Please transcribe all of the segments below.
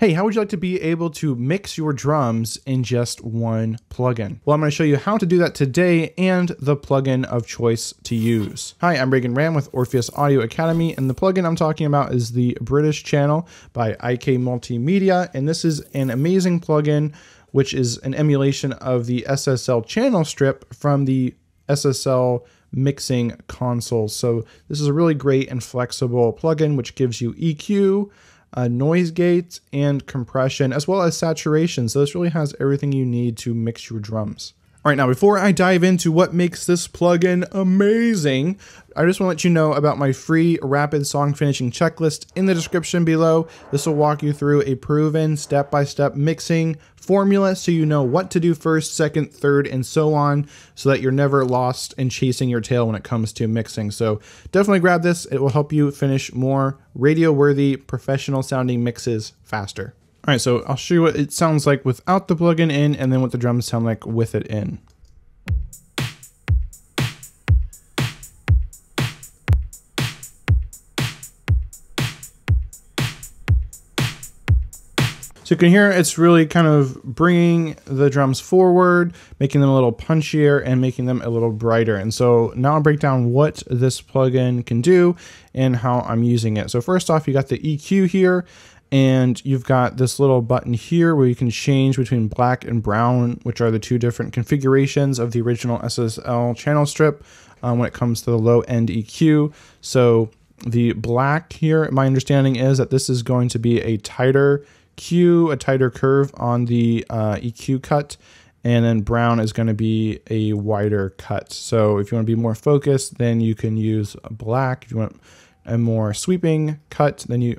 Hey, how would you like to be able to mix your drums in just one plugin? Well, I'm going to show you how to do that today and the plugin of choice to use. Hi, I'm Reagan Ram with Orpheus Audio Academy, and the plugin I'm talking about is the British Channel by IK Multimedia, and this is an amazing plugin which is an emulation of the SSL channel strip from the SSL mixing console. So this is a really great and flexible plugin which gives you EQ, noise gate, and compression, as well as saturation. So this really has everything you need to mix your drums. All right, now before I dive into what makes this plugin amazing, I just want to let you know about my free rapid song finishing checklist in the description below. This will walk you through a proven step-by-step mixing formula so you know what to do first, second, third, and so on, so that you're never lost in chasing your tail when it comes to mixing. So definitely grab this. It will help you finish more radio-worthy, professional-sounding mixes faster. All right, so I'll show you what it sounds like without the plugin in, and then what the drums sound like with it in. So you can hear it's really kind of bringing the drums forward, making them a little punchier and making them a little brighter. And so now I'll break down what this plugin can do and how I'm using it. So first off, you got the EQ here, and you've got this little button here where you can change between black and brown, which are the two different configurations of the original SSL channel strip when it comes to the low end EQ. So the black here, my understanding is that this is going to be a tighter Q, a tighter curve on the EQ cut, and then brown is going to be a wider cut. So if you want to be more focused, then you can use black. If you want a more sweeping cut, then you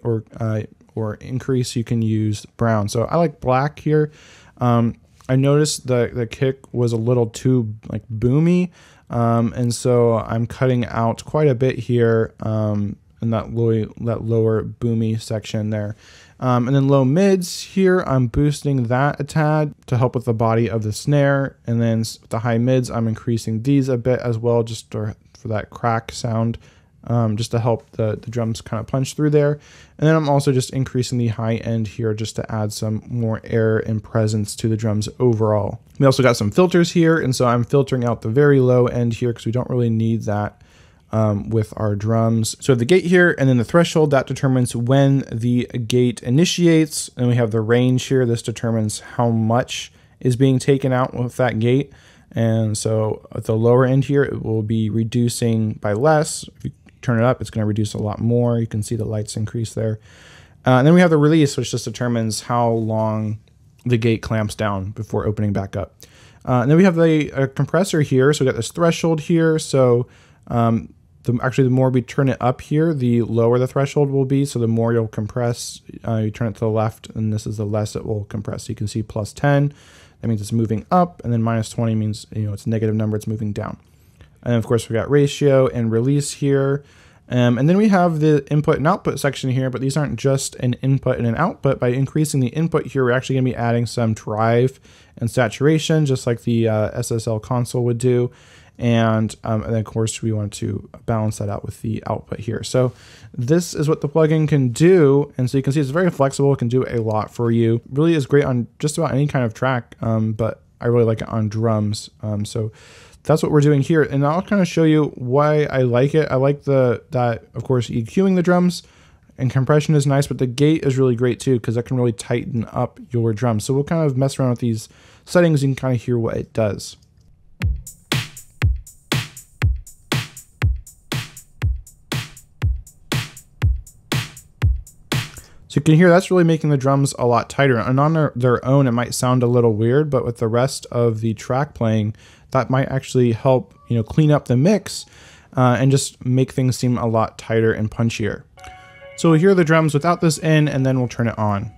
or increase, you can use brown. So I like black here. I noticed the kick was a little too like boomy, and so I'm cutting out quite a bit here in that lower boomy section there. And then low mids here, I'm boosting that a tad to help with the body of the snare. And then with the high mids, I'm increasing these a bit as well, just for that crack sound, just to help the drums kind of punch through there. And then I'm also just increasing the high end here just to add some more air and presence to the drums overall. We also got some filters here, and so I'm filtering out the very low end here because we don't really need that with our drums. So the gate here, and then the threshold, that determines when the gate initiates. And we have the range here. This determines how much is being taken out with that gate. And so at the lower end here, it will be reducing by less. If you turn it up, it's going to reduce a lot more. You can see the lights increase there. And then we have the release, which just determines how long the gate clamps down before opening back up. And then we have the compressor here. So we got this threshold here. So actually, the more we turn it up here, the lower the threshold will be. So the more you'll compress, you turn it to the left, and this is the less it will compress. So you can see plus 10, that means it's moving up, and then minus 20 means it's a negative number, it's moving down. And then of course we got ratio and release here. And then we have the input and output section here, but these aren't just an input and an output. By increasing the input here, we're actually going to be adding some drive and saturation, just like the SSL console would do. And then of course we want to balance that out with the output here. So this is what the plugin can do. And so you can see it's very flexible. It can do a lot for you. It really is great on just about any kind of track, but I really like it on drums. So that's what we're doing here. And I'll kind of show you why I like it. I like that of course EQing the drums and compression is nice, but the gate is really great too, because that can really tighten up your drums. So we'll kind of mess around with these settings and kind of hear what it does. So you can hear that's really making the drums a lot tighter. And on their own, it might sound a little weird, but with the rest of the track playing, that might actually help clean up the mix and just make things seem a lot tighter and punchier. So we'll hear the drums without this in, and then we'll turn it on.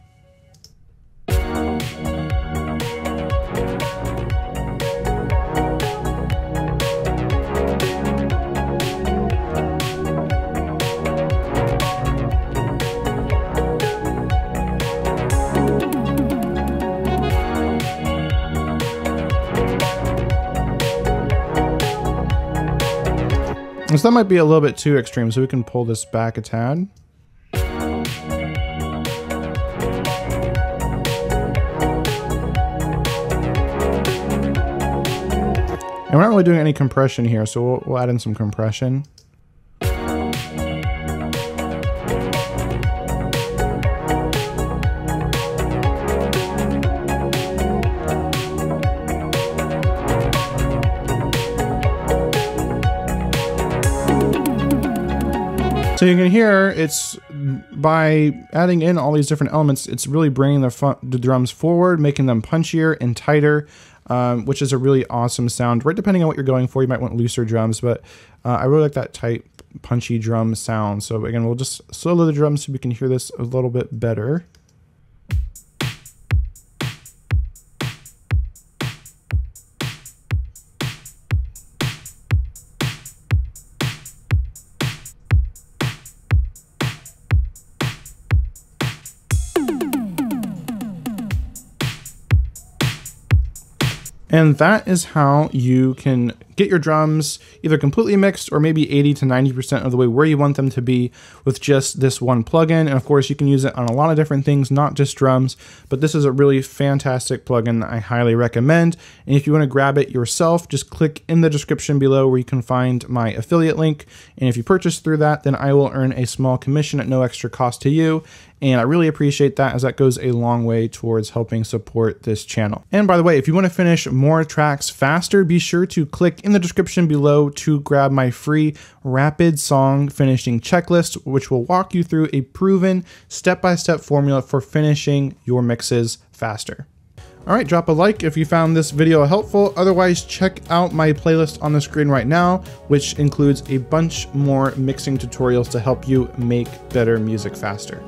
So that might be a little bit too extreme, so we can pull this back a tad. And we're not really doing any compression here, so we'll add in some compression. So you can hear it's by adding in all these different elements, it's really bringing the drums forward, making them punchier and tighter, which is a really awesome sound. Right, depending on what you're going for, you might want looser drums, but I really like that tight, punchy drum sound. So again, we'll just solo the drums so we can hear this a little bit better. And that is how you can get your drums either completely mixed or maybe 80 to 90% of the way where you want them to be with just this one plugin. And of course, you can use it on a lot of different things, not just drums, but this is a really fantastic plugin that I highly recommend. And if you want to grab it yourself, just click in the description below where you can find my affiliate link. And if you purchase through that, then I will earn a small commission at no extra cost to you. And I really appreciate that, as that goes a long way towards helping support this channel. And by the way, if you want to finish more tracks faster, be sure to click in the description below to grab my free rapid song finishing checklist, which will walk you through a proven step-by-step formula for finishing your mixes faster. All right, drop a like if you found this video helpful. Otherwise, check out my playlist on the screen right now, which includes a bunch more mixing tutorials to help you make better music faster.